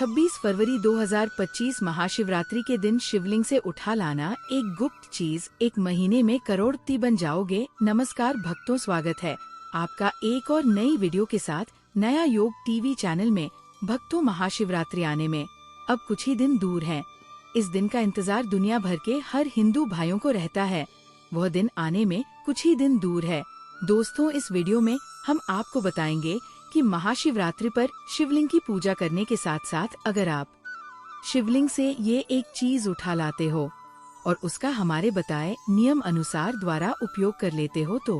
26 फरवरी 2025 महाशिवरात्रि के दिन शिवलिंग से उठा लाना एक गुप्त चीज, एक महीने में करोड़पति बन जाओगे। नमस्कार भक्तों, स्वागत है आपका एक और नई वीडियो के साथ नया योग टीवी चैनल में। भक्तों, महाशिवरात्रि आने में अब कुछ ही दिन दूर हैं। इस दिन का इंतजार दुनिया भर के हर हिंदू भाइयों को रहता है। वह दिन आने में कुछ ही दिन दूर है। दोस्तों, इस वीडियो में हम आपको बताएंगे कि महाशिवरात्रि पर शिवलिंग की पूजा करने के साथ साथ अगर आप शिवलिंग से ये एक चीज उठा लाते हो और उसका हमारे बताए नियम अनुसार द्वारा उपयोग कर लेते हो तो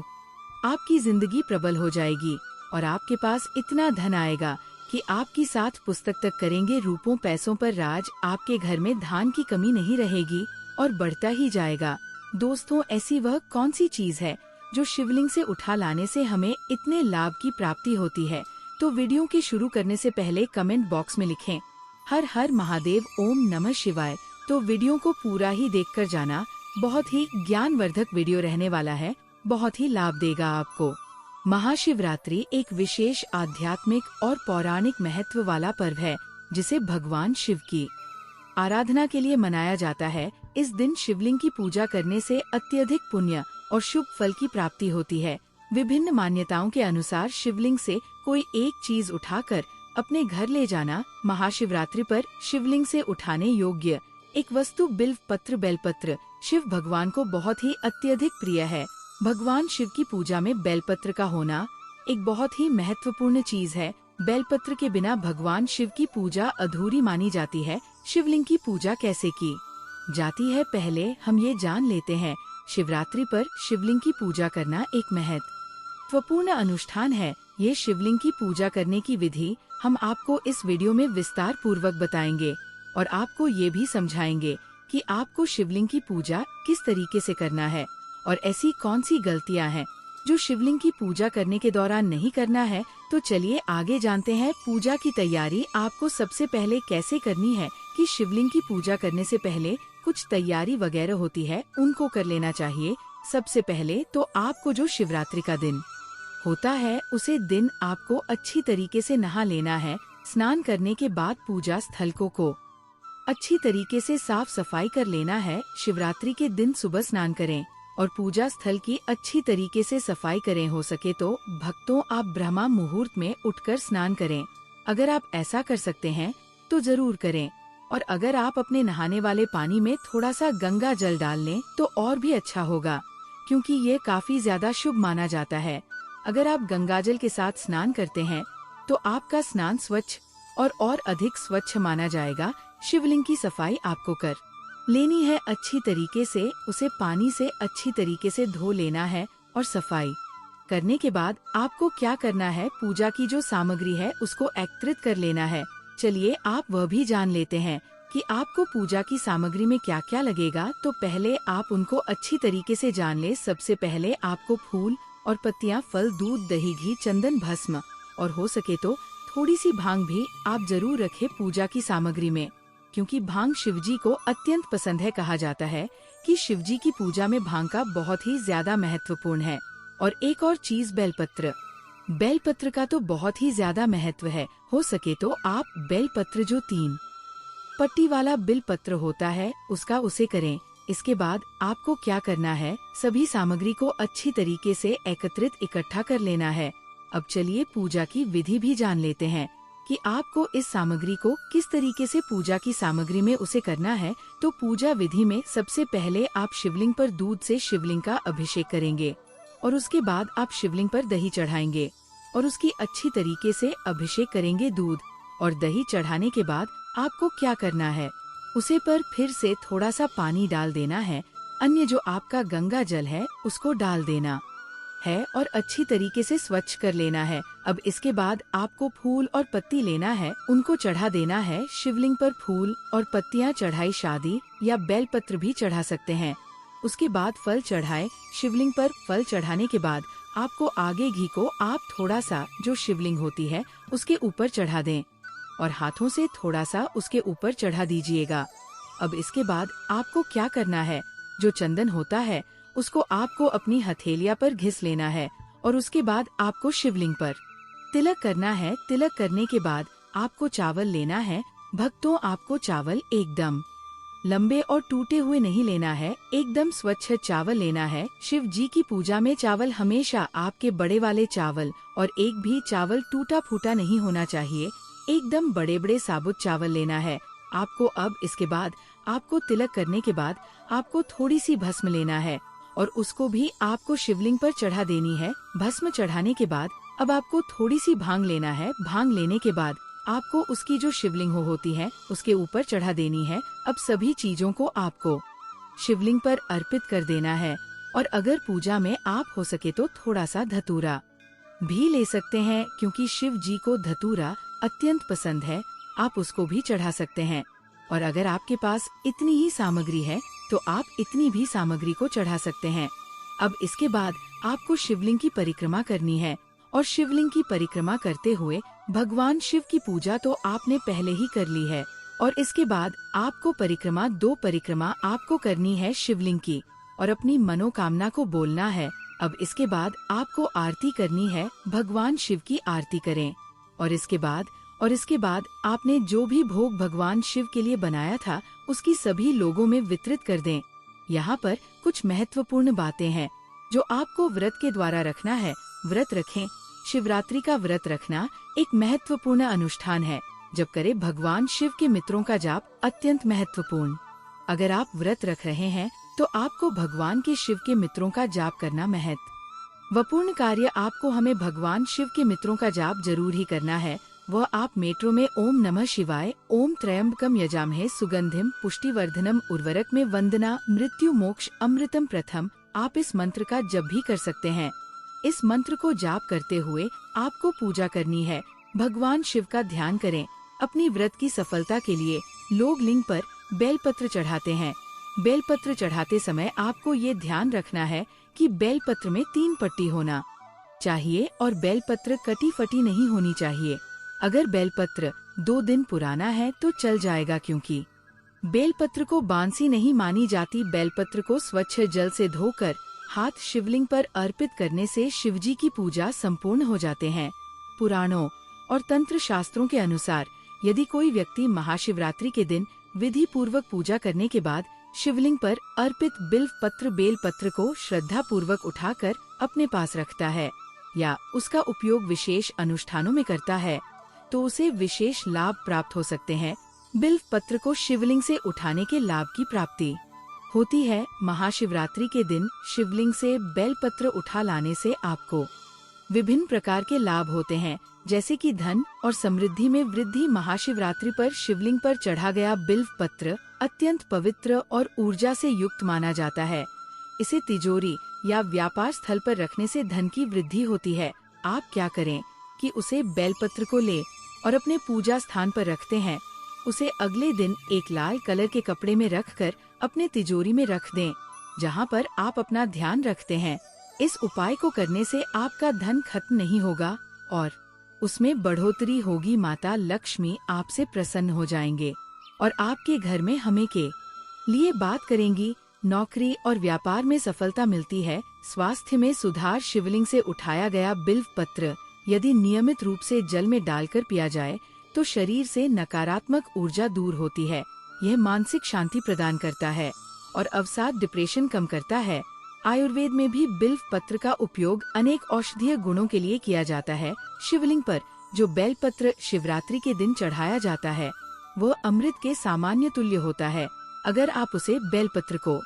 आपकी जिंदगी प्रबल हो जाएगी और आपके पास इतना धन आएगा कि आपकी 7 पुस्तक तक करेंगे रूपों पैसों पर राज। आपके घर में धान की कमी नहीं रहेगी और बढ़ता ही जाएगा। दोस्तों, ऐसी वह कौन सी चीज है जो शिवलिंग से उठा लाने से हमें इतने लाभ की प्राप्ति होती है? तो वीडियो के शुरू करने से पहले कमेंट बॉक्स में लिखें हर हर महादेव, ओम नमः शिवाय। तो वीडियो को पूरा ही देखकर जाना। बहुत ही ज्ञानवर्धक वीडियो रहने वाला है, बहुत ही लाभ देगा आपको। महाशिवरात्रि एक विशेष आध्यात्मिक और पौराणिक महत्व वाला पर्व है जिसे भगवान शिव की आराधना के लिए मनाया जाता है। इस दिन शिवलिंग की पूजा करने से अत्यधिक पुण्य और शुभ फल की प्राप्ति होती है। विभिन्न मान्यताओं के अनुसार शिवलिंग से कोई एक चीज उठाकर अपने घर ले जाना महाशिवरात्रि पर शिवलिंग से उठाने योग्य एक वस्तु बिल्व पत्र बेलपत्र शिव भगवान को बहुत ही अत्यधिक प्रिय है। भगवान शिव की पूजा में बेलपत्र का होना एक बहुत ही महत्वपूर्ण चीज है। बेलपत्र के बिना भगवान शिव की पूजा अधूरी मानी जाती है। शिवलिंग की पूजा कैसे की जाती है, पहले हम ये जान लेते हैं। शिवरात्रि पर शिवलिंग की पूजा करना एक महत्वपूर्ण अनुष्ठान है। ये शिवलिंग की पूजा करने की विधि हम आपको इस वीडियो में विस्तार पूर्वक बताएंगे और आपको ये भी समझाएंगे कि आपको शिवलिंग की पूजा किस तरीके से करना है और ऐसी कौन सी गलतियां हैं जो शिवलिंग की पूजा करने के दौरान नहीं करना है। तो चलिए आगे जानते हैं। पूजा की तैयारी आपको सबसे पहले कैसे करनी है कि शिवलिंग की पूजा करने से पहले कुछ तैयारी वगैरह होती है, उनको कर लेना चाहिए। सबसे पहले तो आपको जो शिवरात्रि का दिन होता है उसे दिन आपको अच्छी तरीके से नहा लेना है। स्नान करने के बाद पूजा स्थल को अच्छी तरीके से साफ सफाई कर लेना है। शिवरात्रि के दिन सुबह स्नान करें और पूजा स्थल की अच्छी तरीके से सफाई करें। हो सके तो भक्तों, आप ब्रह्मा मुहूर्त में उठकर स्नान करें। अगर आप ऐसा कर सकते हैं तो जरूर करें। और अगर आप अपने नहाने वाले पानी में थोड़ा सा गंगा जल डाल लें तो और भी अच्छा होगा, क्योंकि ये काफी ज्यादा शुभ माना जाता है। अगर आप गंगाजल के साथ स्नान करते हैं तो आपका स्नान स्वच्छ और अधिक स्वच्छ माना जाएगा। शिवलिंग की सफाई आपको कर लेनी है अच्छी तरीके से। उसे पानी से अच्छी तरीके से धो लेना है और सफाई करने के बाद आपको क्या करना है, पूजा की जो सामग्री है उसको एकत्रित कर लेना है। चलिए आप वह भी जान लेते हैं कि आपको पूजा की सामग्री में क्या क्या लगेगा। तो पहले आप उनको अच्छी तरीके से जान ले। सबसे पहले आपको फूल और पत्तियां, फल, दूध, दही, घी, चंदन, भस्म और हो सके तो थोड़ी सी भांग भी आप जरूर रखें पूजा की सामग्री में, क्योंकि भांग शिवजी को अत्यंत पसंद है। कहा जाता है कि शिवजी की पूजा में भांग का बहुत ही ज्यादा महत्वपूर्ण है। और एक और चीज, बेलपत्र। बेलपत्र का तो बहुत ही ज्यादा महत्व है। हो सके तो आप बेलपत्र जो 3 पट्टी वाला बिलपत्र होता है उसे करें। इसके बाद आपको क्या करना है, सभी सामग्री को अच्छी तरीके से एकत्रित इकट्ठा कर लेना है। अब चलिए पूजा की विधि भी जान लेते हैं कि आपको इस सामग्री को किस तरीके से पूजा की सामग्री में उसे करना है। तो पूजा विधि में सबसे पहले आप शिवलिंग पर दूध से शिवलिंग का अभिषेक करेंगे और उसके बाद आप शिवलिंग पर दही चढ़ाएंगे और उसकी अच्छी तरीके से अभिषेक करेंगे। दूध और दही चढ़ाने के बाद आपको क्या करना है, उसे पर फिर से थोड़ा सा पानी डाल देना है। अन्य जो आपका गंगा जल है उसको डाल देना है और अच्छी तरीके से स्वच्छ कर लेना है। अब इसके बाद आपको फूल और पत्ती लेना है, उनको चढ़ा देना है। शिवलिंग पर फूल और पत्तियां चढ़ाई, शादी या बेलपत्र भी चढ़ा सकते हैं। उसके बाद फल चढ़ाए। शिवलिंग पर फल चढ़ाने के बाद आपको आगे घी को आप थोड़ा सा जो शिवलिंग होती है उसके ऊपर चढ़ा दें और हाथों से थोड़ा सा उसके ऊपर चढ़ा दीजिएगा। अब इसके बाद आपको क्या करना है, जो चंदन होता है उसको आपको अपनी हथेलिया पर घिस लेना है और उसके बाद आपको शिवलिंग पर तिलक करना है। तिलक करने के बाद आपको चावल लेना है, भक्तों, आपको चावल एकदम लंबे और टूटे हुए नहीं लेना है, एकदम स्वच्छ चावल लेना है। शिव जी की पूजा में चावल हमेशा आपके बड़े वाले चावल और एक भी चावल टूटा फूटा नहीं होना चाहिए। एकदम बड़े बड़े साबुत चावल लेना है आपको। अब इसके बाद आपको तिलक करने के बाद आपको थोड़ी सी भस्म लेना है और उसको भी आपको शिवलिंग पर चढ़ा देनी है। भस्म चढ़ाने के बाद अब आपको थोड़ी सी भांग लेना है। भांग लेने के बाद आपको उसकी जो शिवलिंग होती है उसके ऊपर चढ़ा देनी है। अब सभी चीजों को आपको शिवलिंग पर अर्पित कर देना है और अगर पूजा में आप हो सके तो थोड़ा सा धतूरा भी ले सकते हैं, क्योंकि शिव जी को धतूरा अत्यंत पसंद है। आप उसको भी चढ़ा सकते हैं और अगर आपके पास इतनी ही सामग्री है तो आप इतनी भी सामग्री को चढ़ा सकते हैं। अब इसके बाद आपको शिवलिंग की परिक्रमा करनी है और शिवलिंग की परिक्रमा करते हुए भगवान शिव की पूजा तो आपने पहले ही कर ली है और इसके बाद आपको दो परिक्रमा आपको करनी है शिवलिंग की और अपनी मनोकामना को बोलना है। अब इसके बाद आपको आरती करनी है, भगवान शिव की आरती करें और इसके बाद आपने जो भी भोग भगवान शिव के लिए बनाया था उसकी सभी लोगों में वितरित कर दें। यहाँ पर कुछ महत्वपूर्ण बातें हैं जो आपको व्रत के द्वारा रखना है। व्रत रखें। शिवरात्रि का व्रत रखना एक महत्वपूर्ण अनुष्ठान है। जब करे भगवान शिव के मित्रों का जाप अत्यंत महत्वपूर्ण। अगर आप व्रत रख रहे हैं तो आपको भगवान के शिव के मित्रों का जाप करना महत्वपूर्ण कार्य। आपको हमें भगवान शिव के मित्रों का जाप जरूर ही करना है। वह आप मेट्रो में ओम नमः शिवाय, ओम त्र्यंबकम यजामहे सुगंधिम पुष्टिवर्धनम उर्वरक में वंदना मृत्यु मोक्ष अमृतम प्रथम, आप इस मंत्र का जप भी कर सकते हैं। इस मंत्र को जाप करते हुए आपको पूजा करनी है। भगवान शिव का ध्यान करें। अपनी व्रत की सफलता के लिए लोग लिंग पर बेलपत्र चढ़ाते हैं। बेलपत्र चढ़ाते समय आपको ये ध्यान रखना है कि बेलपत्र में 3 पट्टी होना चाहिए और बेलपत्र कटी फटी नहीं होनी चाहिए। अगर बेलपत्र 2 दिन पुराना है तो चल जाएगा, क्योंकि बेलपत्र को बांसी नहीं मानी जाती। बेलपत्र को स्वच्छ जल से धोकर हाथ शिवलिंग पर अर्पित करने से शिवजी की पूजा संपूर्ण हो जाते हैं। पुराणों और तंत्र शास्त्रों के अनुसार यदि कोई व्यक्ति महाशिवरात्रि के दिन विधि पूर्वक पूजा करने के बाद शिवलिंग पर अर्पित बेल पत्र को श्रद्धा पूर्वक उठाकर अपने पास रखता है या उसका उपयोग विशेष अनुष्ठानों में करता है तो उसे विशेष लाभ प्राप्त हो सकते हैं। बिल्व पत्र को शिवलिंग से उठाने के लाभ की प्राप्ति होती है। महाशिवरात्रि के दिन शिवलिंग से बेलपत्र उठा लाने से आपको विभिन्न प्रकार के लाभ होते हैं, जैसे कि धन और समृद्धि में वृद्धि। महाशिवरात्रि पर शिवलिंग पर चढ़ा गया बिल्व पत्र अत्यंत पवित्र और ऊर्जा से युक्त माना जाता है। इसे तिजोरी या व्यापार स्थल पर रखने से धन की वृद्धि होती है। आप क्या करें कि उसे बेलपत्र को ले और अपने पूजा स्थान पर रखते हैं। उसे अगले दिन एक लाल कलर के कपड़े में रखकर अपने तिजोरी में रख दें, जहां पर आप अपना ध्यान रखते हैं। इस उपाय को करने से आपका धन खत्म नहीं होगा और उसमें बढ़ोतरी होगी। माता लक्ष्मी आपसे प्रसन्न हो जाएंगे और आपके घर में हमें के लिए बात करेंगी। नौकरी और व्यापार में सफलता मिलती है। स्वास्थ्य में सुधार। शिवलिंग से उठाया गया बिल्व पत्र यदि नियमित रूप से जल में डालकर पिया जाए तो शरीर से नकारात्मक ऊर्जा दूर होती है। यह मानसिक शांति प्रदान करता है और अवसाद डिप्रेशन कम करता है। आयुर्वेद में भी बिल्व पत्र का उपयोग अनेक औषधीय गुणों के लिए किया जाता है। शिवलिंग पर जो बेलपत्र शिवरात्रि के दिन चढ़ाया जाता है वह अमृत के सामान्य तुल्य होता है। अगर आप उसे बेलपत्र को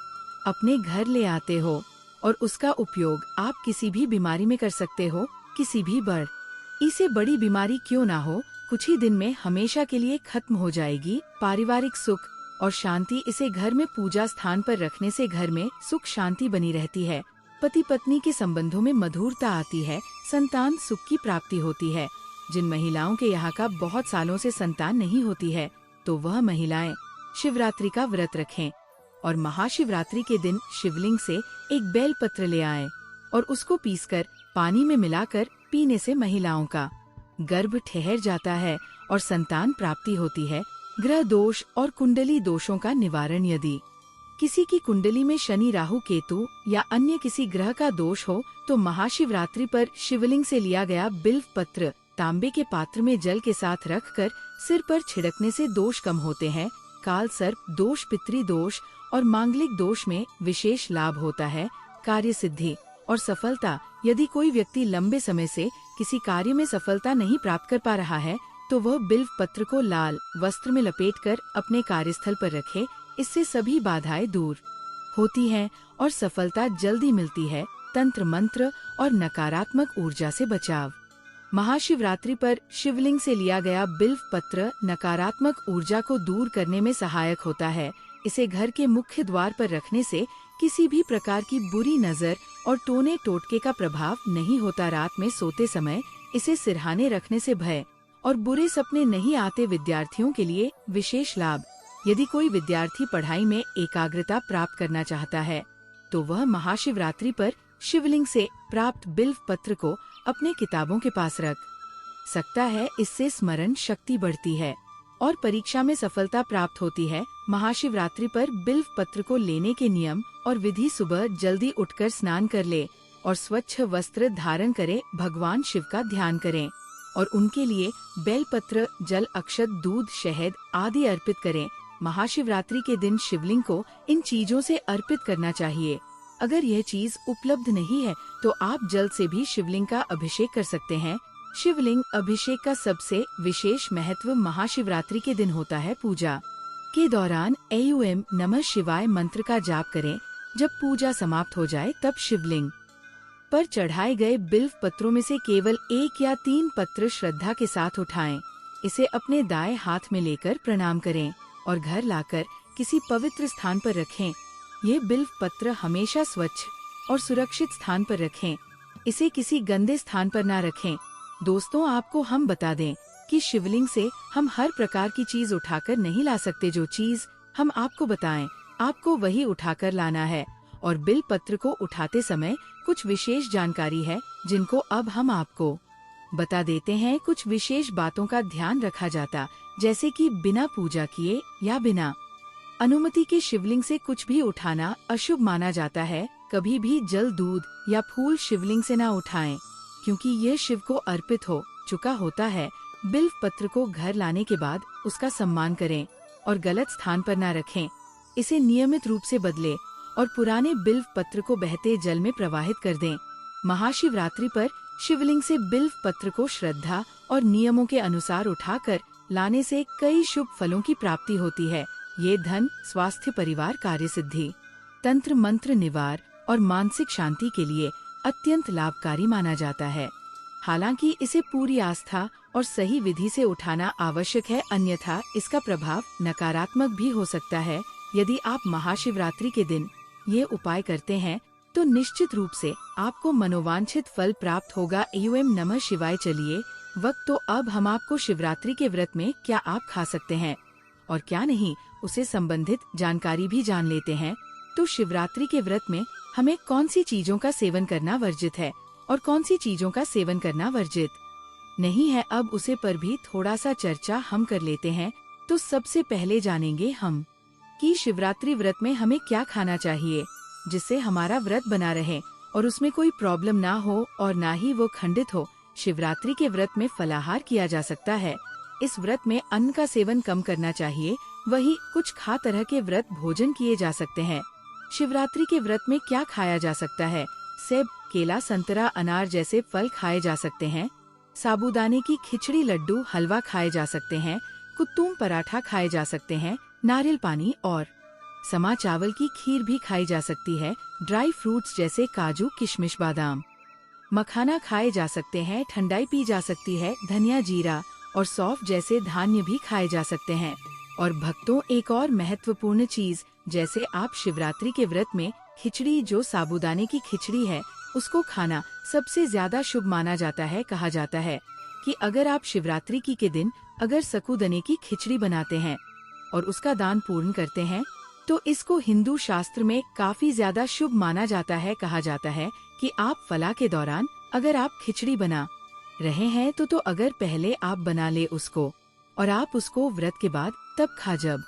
अपने घर ले आते हो और उसका उपयोग आप किसी भी बीमारी में कर सकते हो, किसी भी इसे बड़ी बीमारी क्यों ना हो, कुछ ही दिन में हमेशा के लिए खत्म हो जाएगी। पारिवारिक सुख और शांति। इसे घर में पूजा स्थान पर रखने से घर में सुख शांति बनी रहती है। पति पत्नी के संबंधों में मधुरता आती है। संतान सुख की प्राप्ति होती है। जिन महिलाओं के यहाँ का बहुत सालों से संतान नहीं होती है तो वह महिलाएं शिवरात्रि का व्रत रखें और महाशिवरात्रि के दिन शिवलिंग से एक बेल पत्र ले आएं और उसको पीसकर पानी में मिलाकर पीने से महिलाओं का गर्भ ठहर जाता है और संतान प्राप्ति होती है। ग्रह दोष और कुंडली दोषों का निवारण। यदि किसी की कुंडली में शनि राहु केतु या अन्य किसी ग्रह का दोष हो तो महाशिवरात्रि पर शिवलिंग से लिया गया बिल्व पत्र तांबे के पात्र में जल के साथ रखकर सिर पर छिड़कने से दोष कम होते हैं। काल सर्प दोष, पितृ दोष और मांगलिक दोष में विशेष लाभ होता है। कार्य सिद्धि और सफलता, यदि कोई व्यक्ति लंबे समय से किसी कार्य में सफलता नहीं प्राप्त कर पा रहा है तो वह बिल्व पत्र को लाल वस्त्र में लपेटकर अपने कार्यस्थल पर रखे। इससे सभी बाधाएं दूर होती हैं और सफलता जल्दी मिलती है। तंत्र मंत्र और नकारात्मक ऊर्जा से बचाव। महाशिवरात्रि पर शिवलिंग से लिया गया बिल्व पत्र नकारात्मक ऊर्जा को दूर करने में सहायक होता है। इसे घर के मुख्य द्वार पर रखने से किसी भी प्रकार की बुरी नजर और टोने टोटके का प्रभाव नहीं होता। रात में सोते समय इसे सिरहाने रखने से भय और बुरे सपने नहीं आते। विद्यार्थियों के लिए विशेष लाभ। यदि कोई विद्यार्थी पढ़ाई में एकाग्रता प्राप्त करना चाहता है तो वह महाशिवरात्रि पर शिवलिंग से प्राप्त बिल्व पत्र को अपने किताबों के पास रख सकता है। इससे स्मरण शक्ति बढ़ती है और परीक्षा में सफलता प्राप्त होती है। महाशिवरात्रि पर बिल्व पत्र को लेने के नियम और विधि: सुबह जल्दी उठकर स्नान कर ले और स्वच्छ वस्त्र धारण करें। भगवान शिव का ध्यान करें और उनके लिए बेलपत्र, जल, अक्षत, दूध, शहद आदि अर्पित करें। महाशिवरात्रि के दिन शिवलिंग को इन चीजों से अर्पित करना चाहिए। अगर यह चीज उपलब्ध नहीं है तो आप जल से भी शिवलिंग का अभिषेक कर सकते हैं। शिवलिंग अभिषेक का सबसे विशेष महत्व महाशिवरात्रि के दिन होता है। पूजा के दौरान ऐम नमः शिवाय मंत्र का जाप करें। जब पूजा समाप्त हो जाए तब शिवलिंग पर चढ़ाए गए बिल्व पत्रों में से केवल 1 या 3 पत्र श्रद्धा के साथ उठाएं। इसे अपने दाएं हाथ में लेकर प्रणाम करें और घर लाकर किसी पवित्र स्थान पर रखें। ये बिल्व पत्र हमेशा स्वच्छ और सुरक्षित स्थान पर रखें। इसे किसी गंदे स्थान पर ना रखें। दोस्तों, आपको हम बता दें कि शिवलिंग से हम हर प्रकार की चीज उठाकर नहीं ला सकते। जो चीज हम आपको बताएं, आपको वही उठाकर लाना है। और बिल्व पत्र को उठाते समय कुछ विशेष जानकारी है जिनको अब हम आपको बता देते हैं। कुछ विशेष बातों का ध्यान रखा जाता, जैसे कि बिना पूजा किए या बिना अनुमति के शिवलिंग से कुछ भी उठाना अशुभ माना जाता है। कभी भी जल, दूध या फूल शिवलिंग से ना उठाएं, क्योंकि ये शिव को अर्पित हो चुका होता है। बिल्व पत्र को घर लाने के बाद उसका सम्मान करें और गलत स्थान पर ना रखें। इसे नियमित रूप से बदलें और पुराने बिल्व पत्र को बहते जल में प्रवाहित कर दें। महाशिवरात्रि पर शिवलिंग से बिल्व पत्र को श्रद्धा और नियमों के अनुसार उठाकर लाने से कई शुभ फलों की प्राप्ति होती है। ये धन, स्वास्थ्य, परिवार, कार्य सिद्धि, तंत्र मंत्र निवार और मानसिक शांति के लिए अत्यंत लाभकारी माना जाता है। हालांकि इसे पूरी आस्था और सही विधि से उठाना आवश्यक है, अन्यथा इसका प्रभाव नकारात्मक भी हो सकता है। यदि आप महाशिवरात्रि के दिन ये उपाय करते हैं तो निश्चित रूप से आपको मनोवांछित फल प्राप्त होगा। ऐम नमः शिवाय। चलिए, वक्त तो अब हम आपको शिवरात्रि के व्रत में क्या आप खा सकते हैं और क्या नहीं, उसे संबंधित जानकारी भी जान लेते हैं। तो शिवरात्रि के व्रत में हमें कौन सी चीजों का सेवन करना वर्जित है और कौन सी चीजों का सेवन करना वर्जित नहीं है, अब उसे पर भी थोड़ा सा चर्चा हम कर लेते हैं। तो सबसे पहले जानेंगे हम कि शिवरात्रि व्रत में हमें क्या खाना चाहिए जिससे हमारा व्रत बना रहे और उसमें कोई प्रॉब्लम ना हो और ना ही वो खंडित हो। शिवरात्रि के व्रत में फलाहार किया जा सकता है। इस व्रत में अन्न का सेवन कम करना चाहिए। वही कुछ खा तरह के व्रत भोजन किए जा सकते हैं। शिवरात्रि के व्रत में क्या खाया जा सकता है? सेब, केला, संतरा, अनार जैसे फल खाए जा सकते हैं। साबूदाने की खिचड़ी, लड्डू, हलवा खाए जा सकते हैं। कुत्तूम पराठा खाए जा सकते हैं। नारियल पानी और समा चावल की खीर भी खाई जा सकती है। ड्राई फ्रूट्स जैसे काजू, किशमिश, बादाम, मखाना खाए जा सकते हैं। ठंडाई पी जा सकती है। धनिया, जीरा और सौंफ जैसे धान्य भी खाए जा सकते हैं। और भक्तों, एक और महत्वपूर्ण चीज, जैसे आप शिवरात्रि के व्रत में खिचड़ी, जो साबूदाने की खिचड़ी है, उसको खाना सबसे ज्यादा शुभ माना जाता है। कहा जाता है कि अगर आप शिवरात्रि के दिन अगर साबूदाने की खिचड़ी बनाते हैं और उसका दान पूर्ण करते हैं तो इसको हिंदू शास्त्र में काफी ज्यादा शुभ माना जाता है। कहा जाता है कि आप फला के दौरान अगर आप खिचड़ी बना रहे हैं तो अगर पहले आप बना ले उसको और आप उसको व्रत के बाद तब खा, जब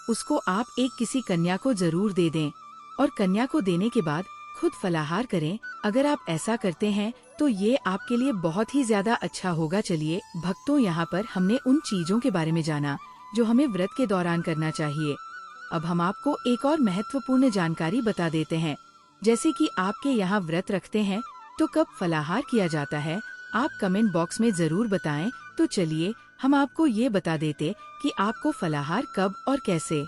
उसको आप एक किसी कन्या को जरूर दे दें और कन्या को देने के बाद खुद फलाहार करें। अगर आप ऐसा करते हैं तो ये आपके लिए बहुत ही ज्यादा अच्छा होगा। चलिए भक्तों, यहाँ पर हमने उन चीजों के बारे में जाना जो हमें व्रत के दौरान करना चाहिए। अब हम आपको एक और महत्वपूर्ण जानकारी बता देते हैं, जैसे कि आपके यहाँ व्रत रखते हैं तो कब फलाहार किया जाता है, आप कमेंट बॉक्स में जरूर बताएं। तो चलिए हम आपको ये बता देते कि आपको फलाहार कब और कैसे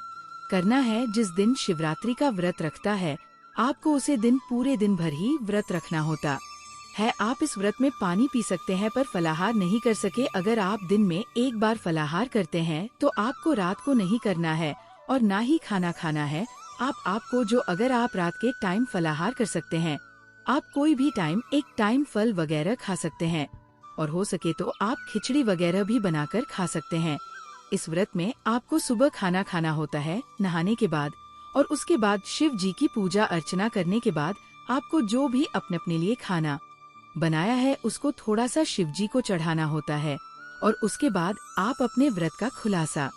करना है। जिस दिन शिवरात्रि का व्रत रखता है, आपको उसे दिन पूरे दिन भर ही व्रत रखना होता है। आप इस व्रत में पानी पी सकते हैं पर फलाहार नहीं कर सके। अगर आप दिन में एक बार फलाहार करते हैं तो आपको रात को नहीं करना है और ना ही खाना खाना है। आपको जो अगर आप रात के टाइम फलाहार कर सकते हैं, आप कोई भी टाइम एक टाइम फल वगैरह खा सकते हैं और हो सके तो आप खिचड़ी वगैरह भी बनाकर खा सकते हैं। इस व्रत में आपको सुबह खाना खाना होता है नहाने के बाद, और उसके बाद शिव जी की पूजा अर्चना करने के बाद आपको जो भी अपने अपने लिए खाना बनाया है उसको थोड़ा सा शिव जी को चढ़ाना होता है और उसके बाद आप अपने व्रत का खुलासा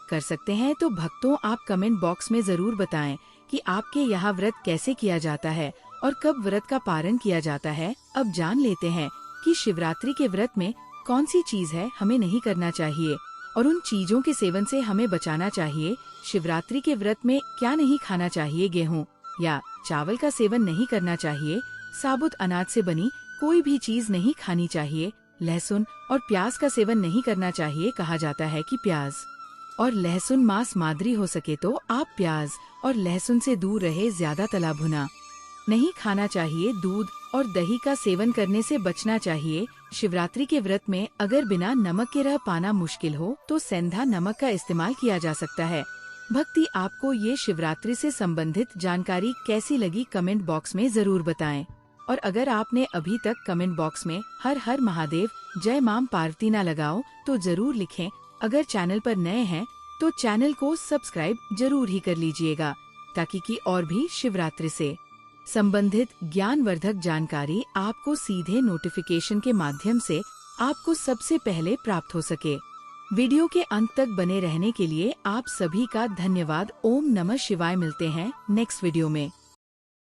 कर सकते हैं। तो भक्तों, आप कमेंट बॉक्स में जरूर बताएं कि आपके यहाँ व्रत कैसे किया जाता है और कब व्रत का पारण किया जाता है। अब जान लेते हैं कि शिवरात्रि के व्रत में कौन सी चीज है हमें नहीं करना चाहिए और उन चीजों के सेवन से हमें बचाना चाहिए। शिवरात्रि के व्रत में क्या नहीं खाना चाहिए, गेहूं या चावल का सेवन नहीं करना चाहिए, साबुत अनाज से बनी कोई भी चीज नहीं खानी चाहिए, लहसुन और प्याज का सेवन नहीं करना चाहिए। कहा जाता है कि प्याज और लहसुन मांस मादरी हो सके तो आप प्याज और लहसुन से दूर रहे। ज्यादा तला भुना नहीं खाना चाहिए। दूध और दही का सेवन करने से बचना चाहिए। शिवरात्रि के व्रत में अगर बिना नमक के रह पाना मुश्किल हो तो सेंधा नमक का इस्तेमाल किया जा सकता है। भक्ति, आपको ये शिवरात्रि से संबंधित जानकारी कैसी लगी कमेंट बॉक्स में जरूर बताएं। और अगर आपने अभी तक कमेंट बॉक्स में हर हर महादेव, जय मां पार्वती ना लगाओ तो जरूर लिखें। अगर चैनल पर नए हैं तो चैनल को सब्सक्राइब जरूर ही कर लीजिएगा, ताकि कि और भी शिवरात्रि से संबंधित ज्ञानवर्धक जानकारी आपको सीधे नोटिफिकेशन के माध्यम से आपको सबसे पहले प्राप्त हो सके। वीडियो के अंत तक बने रहने के लिए आप सभी का धन्यवाद। ओम नमः शिवाय। मिलते हैं नेक्स्ट वीडियो में।